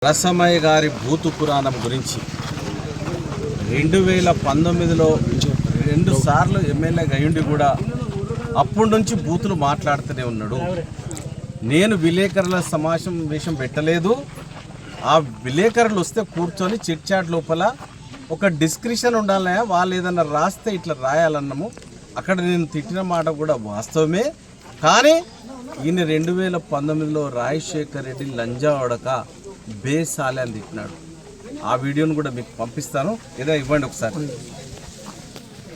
రసమయ్య గారి భూతు పురాణం గురించి 2019లో 2 సార్లు ఎమ్మెల్యేగా అయ్యుండి కూడా అప్పటి నుంచి బూతులు మాట్లాడుతూనే ఉన్నాడు. నేను విలేకరుల సమావేశం పెట్టలేదు. ఆ విలేకరులు వస్తే కూర్చొని చిట్ చాట్ లోపల ఒక డిస్క్రిప్షన్ ఉండాలి. వాళ్ళు ఏదన్నా రాస్తే ఇట్లా రాయాలన్నాము. అక్కడ నేను తిట్టిన మాట కూడా వాస్తవమే. కానీ ఈయన 2019లో రాజశేఖర్ రెడ్డి లంజా వడక బేసాలే అని తిట్టినాడు. ఆ వీడియోను కూడా మీకు పంపిస్తాను, ఏదో ఇవ్వండి ఒకసారి.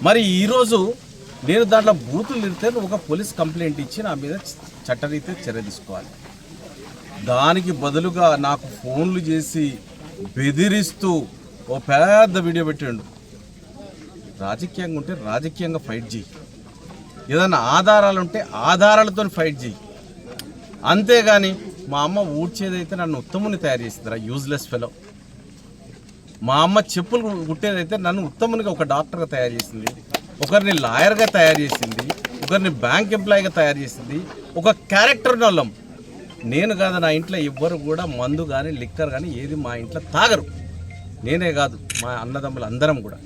మరి ఈరోజు నేను దాంట్లో బూతులు తిడితే ఒక పోలీస్ కంప్లైంట్ ఇచ్చి నా మీద చట్టరీత్యా చర్య తీసుకోవాలి. దానికి బదులుగా నాకు ఫోన్లు చేసి బెదిరిస్తూ ఓ పెద్ద వీడియో పెట్టాడు. రాజకీయంగా ఉంటే రాజకీయంగా ఫైట్ చేయి, ఏదైనా ఆధారాలు ఉంటే ఆధారాలతో ఫైట్ చేయి. అంతేగాని మా అమ్మ ఊడ్చేదైతే నన్ను ఉత్తముని తయారు చేసిందిరా, యూజ్లెస్ ఫెలో. మా అమ్మ చెప్పులు కుట్టేదైతే నన్ను ఉత్తమునిగా ఒక డాక్టర్గా తయారు చేసింది, ఒకరిని లాయర్గా తయారు చేసింది, ఒకరిని బ్యాంక్ ఎంప్లాయీగా తయారు చేసింది, ఒక క్యారెక్టర్ నొల్లం. నేను కాదు, నా ఇంట్లో ఎవ్వరు కూడా మందు కానీ లిక్కర్ కానీ ఏది మా ఇంట్లో తాగరు. నేనే కాదు, మా అన్నదమ్ములు అందరం కూడా.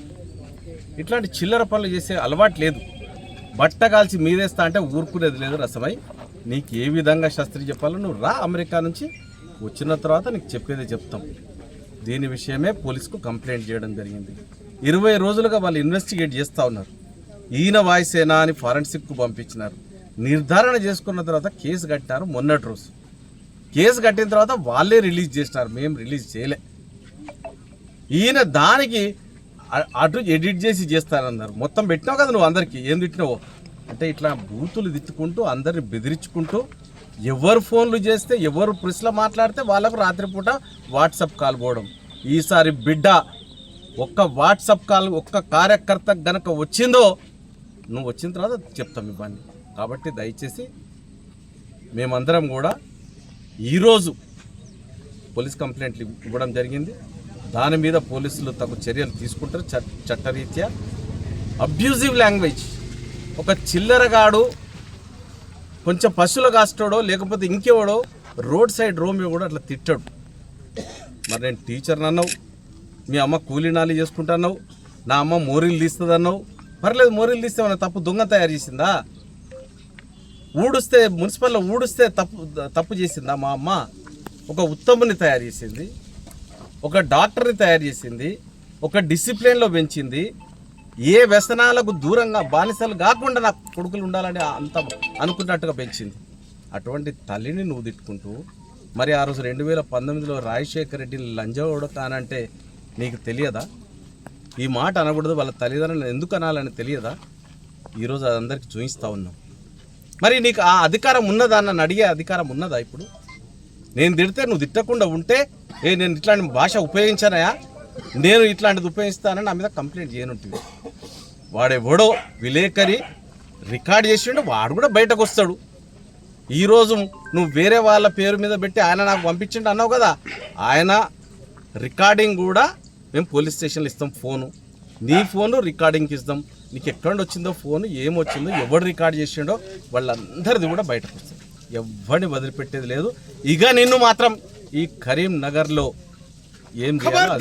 ఇట్లాంటి చిల్లర పనులు చేసే అలవాటు లేదు. బట్ట కాల్చి మీదేస్తా అంటే ఊరుకునేది లేదు. రసమై నీకు ఏ విధంగా శాస్త్రి చెప్పాలో నువ్వు రా, అమెరికా నుంచి వచ్చిన తర్వాత నీకు చెప్పేదే చెప్తాం. దీని విషయమే పోలీసుకు కంప్లైంట్ చేయడం జరిగింది. 20 రోజులుగా వాళ్ళు ఇన్వెస్టిగేట్ చేస్తూ ఉన్నారు. ఈయన వాయిసేనా అని ఫారెన్సిక్కు పంపించినారు. నిర్ధారణ చేసుకున్న తర్వాత కేసు కట్టినారు. మొన్నటి రోజు కేసు కట్టిన తర్వాత వాళ్ళే రిలీజ్ చేసినారు, మేము రిలీజ్ చేయలే. ఈయన దానికి అటు ఎడిట్ చేసి చేస్తానన్నారు. మొత్తం పెట్టినావు కదా నువ్వు, అందరికీ ఏం తిట్టినావో అంటే ఇట్లా బూతులు తిట్టుకుంటూ అందరిని బెదిరించుకుంటూ ఎవరు ఫోన్లు చేస్తే ఎవరు ప్రెస్లో మాట్లాడితే వాళ్ళకు రాత్రిపూట వాట్సాప్ కాల్ పోవడం. ఈసారి బిడ్డ ఒక్క వాట్సాప్ కాల్ ఒక్క కార్యకర్త గనక వచ్చిందో నువ్వు వచ్చిన తర్వాత చెప్తాం ఇవ్వండి. కాబట్టి దయచేసి మేమందరం కూడా ఈరోజు పోలీస్ కంప్లైంట్లు ఇవ్వడం జరిగింది. దాని మీద పోలీసులు తగు చర్యలు తీసుకుంటారు చట్టరీత్యా. అబ్యూజివ్ లాంగ్వేజ్, ఒక చిల్లరగాడు కొంచెం పశువులు కాస్తాడో లేకపోతే ఇంకెవడో రోడ్ సైడ్ రోమియో కూడా అట్లా తిట్టాడు. మరి నేను టీచర్ని అన్నావు, మీ అమ్మ కూలీ నాలి చేసుకుంటున్నావు, నా అమ్మ మోరీలు తీస్తుంది అన్నావు. పర్లేదు, మోరీలు తీస్తే మన తప్పు దొంగ తయారు చేసిందా? ఊడుస్తే మున్సిపల్లో ఊడుస్తే తప్పు చేసిందా? మా అమ్మ ఒక ఉత్తముని తయారు చేసింది, ఒక డాక్టర్ని తయారు చేసింది, ఒక డిసిప్లిన్లో పెంచింది, ఏ వ్యసనాలకు దూరంగా బానిసలు కాకుండా నా కొడుకులు ఉండాలని అంత అనుకున్నట్టుగా పెంచింది. అటువంటి తల్లిని నువ్వు తిట్టుకుంటూ మరి ఆ రోజు 2019లో రాజశేఖర్ రెడ్డిని లంజోడు కానంటే నీకు తెలియదా? ఈ మాట అనకూడదు, వాళ్ళ తల్లిదండ్రులను ఎందుకు అనాలని తెలియదా? ఈరోజు అదందరికీ చూపిస్తూ ఉన్నాం. మరి నీకు ఆ అధికారం ఉన్నదా? నన్ను అడిగే అధికారం ఉన్నదా? ఇప్పుడు నేను తిడితే నువ్వు తిట్టకుండా ఉంటే నేను ఇట్లాంటి భాష ఉపయోగించానయా, నేను ఇట్లాంటిది ఉపయోగిస్తానని నా మీద కంప్లైంట్ చేయనుంటుంది. వాడెవడో విలేకరి రికార్డ్ చేసిండు, వాడు కూడా బయటకు వస్తాడు. ఈరోజు నువ్వు వేరే వాళ్ళ పేరు మీద పెట్టి ఆయన నాకు పంపించిండు అన్నావు కదా, ఆయన రికార్డింగ్ కూడా మేము పోలీస్ స్టేషన్లో ఇస్తాం. నీ ఫోను రికార్డింగ్కి ఇస్తాం. నీకు ఎక్కడ వచ్చిందో ఫోను, ఏమొచ్చిందో, ఎవడు రికార్డ్ చేసిండో వాళ్ళందరిది కూడా బయటకు వస్తుంది. ఎవరిని వదిలిపెట్టేది లేదు. ఇక నిన్ను మాత్రం ఈ కరీంనగర్లో ఏం చేయాలి